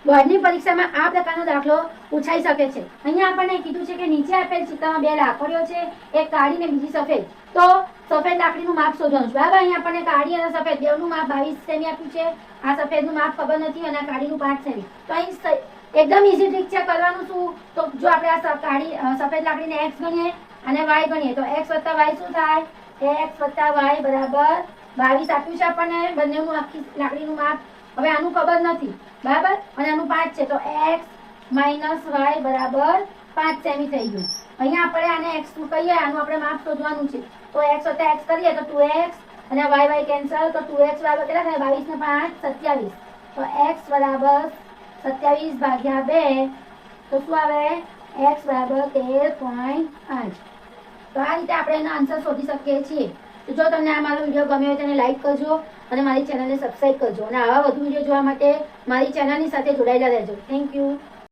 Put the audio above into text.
બોર્ડની પરીક્ષામાં આ પ્રકારનો દાખલો પૂછાઈ શકે છે। અહીંયા આપણને કીધું છે કે નીચે આપેલ ચિત્રમાં બે લાકડીઓ છે, એક કાળી ને બીજી સફેદ। તો સફેદ લાકડીનું માપ શોધવાનું છે, બરાબર। અહીંયા આપણને કાળી અને સફેદ બેવનું માપ 22 સેમી આપ્યું છે। આ સફેદનું માપ ખબર નથી અને કાળીનું 5 સેમી। તો અહીં એકદમ ઈઝી ટ્રીક છે। કરવાનું શું, તો જો આપણે આ સફેદ લાકડીને x ગણીએ અને y ગણીએ તો x + y શું થાય? x + y બરાબર 22 આપ્યું છે આપણને બંનેનું આખી લાકડીનું માપ। હવે આનું ખબર નથી, બરાબર, અને આનું 5 છે, તો x - y બરાબર 5 સેમી થઈ ગયું। અહીંયા આપણે આને x નું કહીએ, આનું આપણે માપ શોધવાનું છે। તો x + x કરીએ તો 2x અને y કેન્સલ, તો 2x બરાબર કેટલા થાય? 22 ને 5 27। તો x બરાબર 27/2, તો શું આવે? x બરાબર 13.5। તો આ રીતે આપણે એનો આન્સર શોધી શકીએ છીએ। તો જો તમને આ મારો વિડીયો ગમ્યો હોય તો એને લાઈક કરજો અને મારી ચેનલને સબસ્ક્રાઇબ કરજો અને આવા વધુ વિડીયો જોવા માટે મારી ચેનલની સાથે જોડાયેલા રહેજો। Thank you.